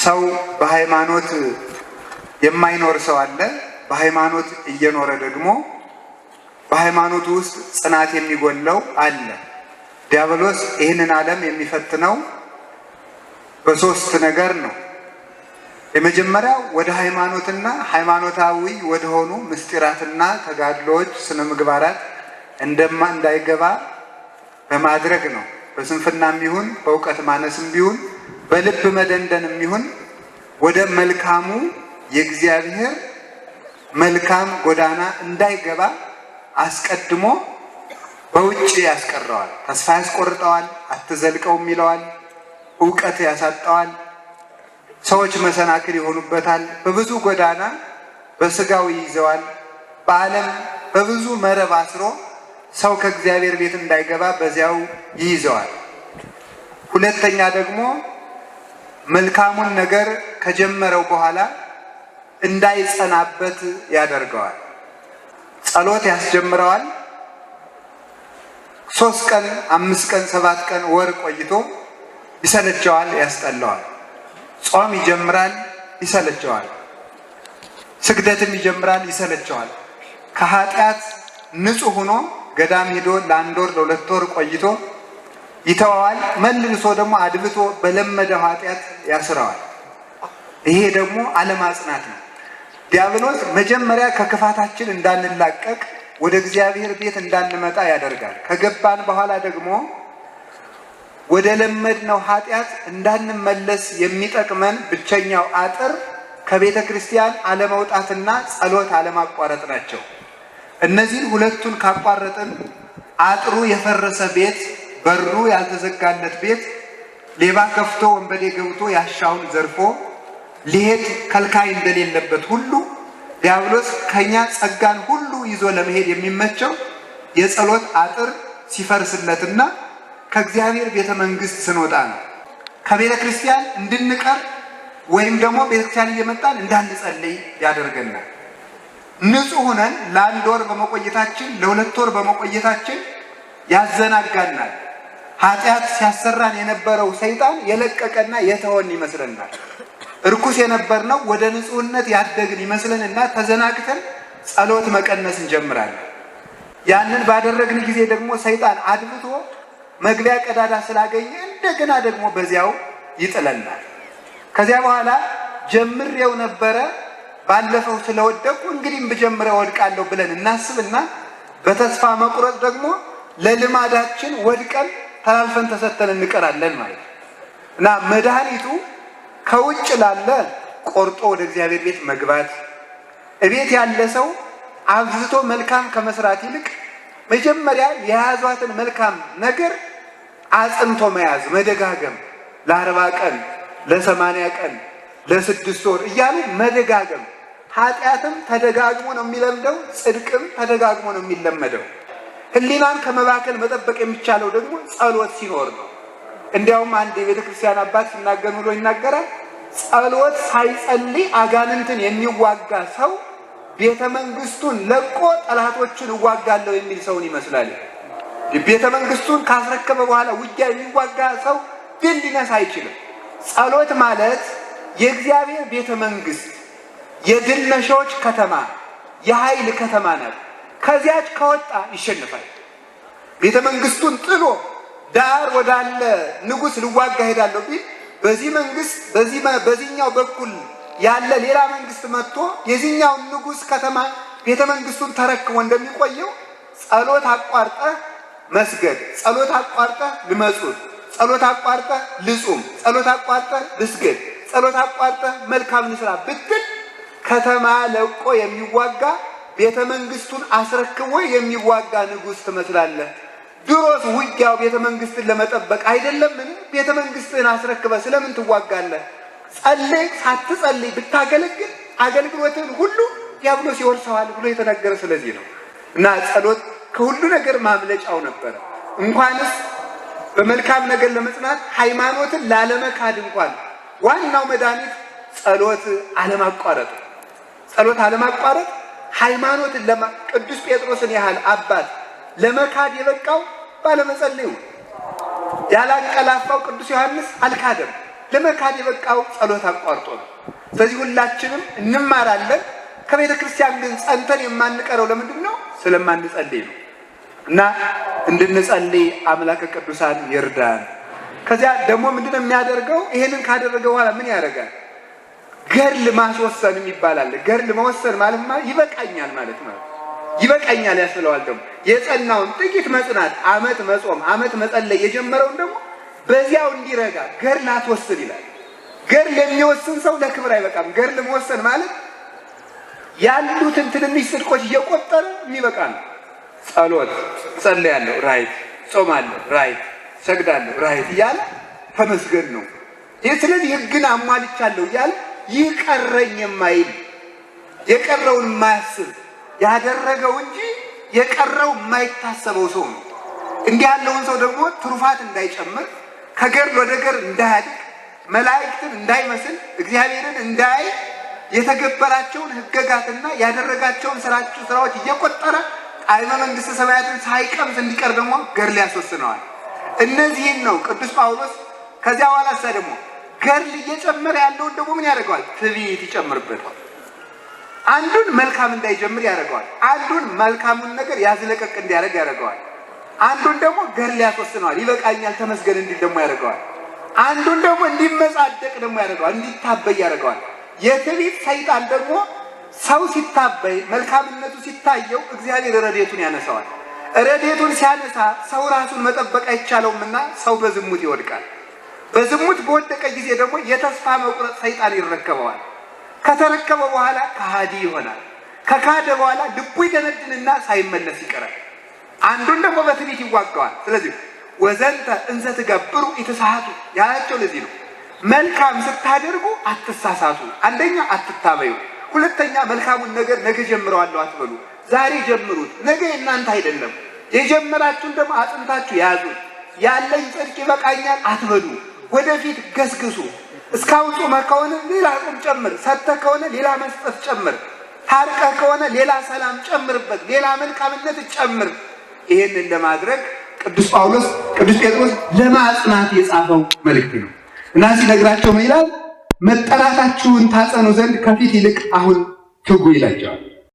ሰው በሃይማኖት የማይኖር ሰው አለ። በሃይማኖት እየኖረ ደግሞ በሃይማኖቱ ውስጥ ጽናት የሚጎለው አለ። ዲያብሎስ ይህንን ዓለም የሚፈትነው በሶስት ነገር ነው። የመጀመሪያው ወደ ሃይማኖትና ሃይማኖታዊ ወደሆኑ ምስጢራትና ተጋድሎዎች ስነ ምግባራት እንዳይገባ በማድረግ ነው። በስንፍናም ይሁን በእውቀት ማነስም ቢሆን በልብ መደንደንም ይሁን ወደ መልካሙ የእግዚአብሔር መልካም ጎዳና እንዳይገባ አስቀድሞ በውጭ ያስቀረዋል። ተስፋ ያስቆርጠዋል፣ አትዘልቀውም ይለዋል፣ እውቀት ያሳጠዋል፣ ሰዎች መሰናክል ይሆኑበታል። በብዙ ጎዳና በስጋው ይይዘዋል። በዓለም በብዙ መረብ አስሮ ሰው ከእግዚአብሔር ቤት እንዳይገባ በዚያው ይይዘዋል። ሁለተኛ ደግሞ መልካሙን ነገር ከጀመረው በኋላ እንዳይጸናበት ያደርገዋል። ጸሎት ያስጀምረዋል። 3 ቀን 5 ቀን 7 ቀን ወር ቆይቶ ይሰለቸዋል፣ ያስጠላዋል። ጾም ይጀምራል፣ ይሰለቸዋል። ስግደትም ይጀምራል፣ ይሰለቸዋል። ከኃጢአት ንጹሕ ሆኖ ገዳም ሄዶ ለ1 ወር ለ2 ወር ቆይቶ ይተዋዋል። መልሶ ደግሞ አድብቶ በለመደው ኃጢአት ያስረዋል። ይሄ ደግሞ አለማጽናት ነው። ዲያብሎስ መጀመሪያ ከክፋታችን እንዳንላቀቅ ወደ እግዚአብሔር ቤት እንዳንመጣ ያደርጋል። ከገባን በኋላ ደግሞ ወደ ለመድነው ኃጢአት እንዳንመለስ የሚጠቅመን ብቸኛው አጥር ከቤተ ክርስቲያን አለመውጣትና ጸሎት አለማቋረጥ ናቸው። እነዚህን ሁለቱን ካቋረጥን አጥሩ የፈረሰ ቤት፣ በሩ ያልተዘጋለት ቤት ሌባ ከፍቶ ወንበዴ ገብቶ ያሻውን ዘርፎ ሊሄድ ከልካይ እንደሌለበት ሁሉ ዲያብሎስ ከኛ ጸጋን ሁሉ ይዞ ለመሄድ የሚመቸው የጸሎት አጥር ሲፈርስለትና ከእግዚአብሔር ቤተ መንግስት ስንወጣ ነው። ከቤተ ክርስቲያን እንድንቀር ወይም ደግሞ ቤተ ክርስቲያን እየመጣን እንዳንጸልይ ያደርገናል። ንጹሕ ሆነን ለ1 ወር በመቆየታችን ለ2 ወር በመቆየታችን ያዘናጋናል። ኃጢአት ሲያሰራን የነበረው ሰይጣን የለቀቀና የተወን ይመስለናል። እርኩስ የነበርነው ወደ ንጹህነት ያደግን ይመስለንና ተዘናግተን ጸሎት መቀነስ እንጀምራለን። ያንን ባደረግን ጊዜ ደግሞ ሰይጣን አድብቶ መግቢያ ቀዳዳ ስላገኘ እንደገና ደግሞ በዚያው ይጥለናል። ከዚያ በኋላ ጀምሬው ነበረ ባለፈው ስለወደቁ እንግዲህም ብጀምረው ወድቃለሁ ብለን እናስብና በተስፋ መቁረጥ ደግሞ ለልማዳችን ወድቀን ተላልፈን ተሰተን እንቀራለን ማለት ነው። እና መድኃኒቱ ከውጭ ላለ ቆርጦ ወደ እግዚአብሔር ቤት መግባት፣ እቤት ያለ ሰው አብዝቶ መልካም ከመስራት ይልቅ መጀመሪያ የያዟትን መልካም ነገር አጽንቶ መያዝ፣ መደጋገም፣ ለ40 ቀን ለ80 ቀን ለ6 ወር እያሉ መደጋገም። ኃጢአትም ተደጋግሞ ነው የሚለምደው፣ ጽድቅም ተደጋግሞ ነው የሚለመደው። ሕሊናን ከመባከል መጠበቅ የሚቻለው ደግሞ ጸሎት ሲኖር ነው። እንዲያውም አንድ የቤተ ክርስቲያን አባት ሲናገር ብሎ ይናገራል። ጸሎት ሳይጸልይ አጋንንትን የሚዋጋ ሰው ቤተ መንግስቱን ለቆ ጠላቶችን እዋጋለሁ የሚል ሰውን ይመስላል። ቤተ መንግስቱን ካስረከበ በኋላ ውጊያ የሚዋጋ ሰው ድል ሊነሳ አይችልም። ጸሎት ማለት የእግዚአብሔር ቤተ መንግስት የድል ነሾች ከተማ፣ የኃይል ከተማ ናት። ከዚያች ከወጣ ይሸንፋል። ቤተ መንግስቱን ጥሎ ዳር ወዳለ ንጉስ ልዋጋ ሄዳለሁ ቢል በዚህ መንግስት በዚህኛው በኩል ያለ ሌላ መንግስት መጥቶ የዚህኛውን ንጉስ ከተማ ቤተ መንግስቱን ተረክቦ እንደሚቆየው ጸሎት አቋርጠህ መስገድ፣ ጸሎት አቋርጠህ ልመጹት፣ ጸሎት አቋርጠህ ልጹም፣ ጸሎት አቋርጠህ ልስገድ፣ ጸሎት አቋርጠህ መልካም ልስራ ብትል ከተማ ለቆ የሚዋጋ ቤተ መንግስቱን አስረክቦ የሚዋጋ ንጉስ ትመስላለህ። ድሮስ ውጊያው ቤተ መንግስትን ለመጠበቅ አይደለምን? ቤተ መንግስትን አስረክበ ስለምን ትዋጋለህ? ጸልይ፣ ሳትጸልይ ብታገለግል አገልግሎትን ሁሉ ዲያብሎስ ይወርሰዋል ብሎ የተነገረ ስለዚህ ነው። እና ጸሎት ከሁሉ ነገር ማምለጫው ነበረ። እንኳንስ በመልካም ነገር ለመጽናት ሃይማኖትን ላለመካድ እንኳን ዋናው መድኃኒት ጸሎት አለማቋረጥ። ጸሎት አለማቋረጥ ሃይማኖትን ቅዱስ ጴጥሮስን ያህል አባት ለመካድ የበቃው ባለመጸለዩ። ያላንቀላፋው ቅዱስ ዮሐንስ አልካደም። ለመካድ የበቃው ጸሎት አቋርጦ ነው። ስለዚህ ሁላችንም እንማራለን። ከቤተ ክርስቲያን ግን ጸንተን የማንቀረው ለምንድን ነው? ስለማንጸልይ ነው። እና እንድንጸልይ አምላከ ቅዱሳን ይርዳን። ከዚያ ደግሞ ምንድነው የሚያደርገው? ይሄንን ካደረገ በኋላ ምን ያደርጋል? ገድል ማስወሰን ይባላል። ገድል መወሰን ማለት ይበቃኛል ማለት ነው። ይበቃኛል ያስብለዋል። ደግሞ የጸናውን ጥቂት መጽናት፣ ዓመት መጾም፣ ዓመት መጸለይ የጀመረውን ደግሞ በዚያው እንዲረጋ ገድል አትወስን ይላል። ገድል የሚወስን ሰው ለክብር አይበቃም። ገድል መወሰን ማለት ያሉትን ትንንሽ ጽድቆች እየቆጠረ የሚበቃ ነው። ጸሎት ጸልያለሁ፣ ራይት፣ ጾማለሁ፣ ራይት፣ ሰግዳለሁ፣ ራይት እያለ ተመስገን ነው። ይህ ስለዚህ ሕግን አሟልቻለሁ እያለ ይህ ቀረኝ የማይል የቀረውን የማያስብ ያደረገው እንጂ የቀረው የማይታሰበው ሰው ነው። እንዲህ ያለውን ሰው ደግሞ ትሩፋት እንዳይጨምር፣ ከገድል ወደ ገድል እንዳያድግ፣ መላእክትን እንዳይመስል፣ እግዚአብሔርን እንዳያይ የተገበራቸውን ሕገጋትና ያደረጋቸውን ስራዎች እየቆጠረ ጣዕመ መንግሥተ ሰማያትን ሳይቀምስ እንዲቀር ደግሞ ገድል ያስወስነዋል። እነዚህን ነው ቅዱስ ጳውሎስ ከዚያ በኋላ ደግሞ ገድል እየጨመረ ያለውን ደግሞ ምን ያደርገዋል? ትዕቢት ይጨምርበታል። አንዱን መልካም እንዳይጀምር ያደርገዋል። አንዱን መልካሙን ነገር ያዝለቀቅ እንዲያደርግ ያደርገዋል። አንዱን ደግሞ ገድል ያስወስነዋል። ይበቃኛል ተመስገን እንዲል ደግሞ ያደርገዋል። አንዱን ደግሞ እንዲመጻደቅ ደግሞ ያደርገዋል፣ እንዲታበይ ያደርገዋል። የትዕቢት ሰይጣን ደግሞ ሰው ሲታበይ መልካምነቱ ሲታየው እግዚአብሔር ረድኤቱን ያነሳዋል። ረድኤቱን ሲያነሳ ሰው ራሱን መጠበቅ አይቻለውምና ሰው በዝሙት ይወድቃል። በዝሙት በወደቀ ጊዜ ደግሞ የተስፋ መቁረጥ ሰይጣን ይረከበዋል። ከተረከበ በኋላ ከሃዲ ይሆናል። ከካደ በኋላ ልቡ ይደነድንና ሳይመለስ ይቀራል። አንዱን ደግሞ በትዕቢት ይዋጋዋል። ስለዚህ ወዘንተ እንዘ ትገብሩ ኢትሳሃቱ ያላቸው ለዚህ ነው። መልካም ስታደርጉ አትሳሳቱ። አንደኛ አትታበዩ፣ ሁለተኛ መልካሙን ነገር ነገ ጀምረዋለሁ አትበሉ። ዛሬ ጀምሩት፣ ነገ የእናንተ አይደለም። የጀመራችሁን ደግሞ አጽንታችሁ ያዙት። ያለኝ ጽድቅ ይበቃኛል አትበሉ፣ ወደፊት ገስግሱ። እስካሁን ጾመህ ከሆነ ሌላ ጾም ጨምር፣ ሰጥተህ ከሆነ ሌላ መስጠት ጨምር፣ ታርቀህ ከሆነ ሌላ ሰላም ጨምርበት፣ ሌላ መልካምነት ጨምር። ይህንን ለማድረግ ቅዱስ ጴጥሮስ ለማጽናት የጻፈው መልእክት ነው እና ሲነግራቸው ምን ይላል? መጠራታችሁን ታጸኑ ዘንድ ከፊት ይልቅ አሁን ትጉ ይላቸዋል።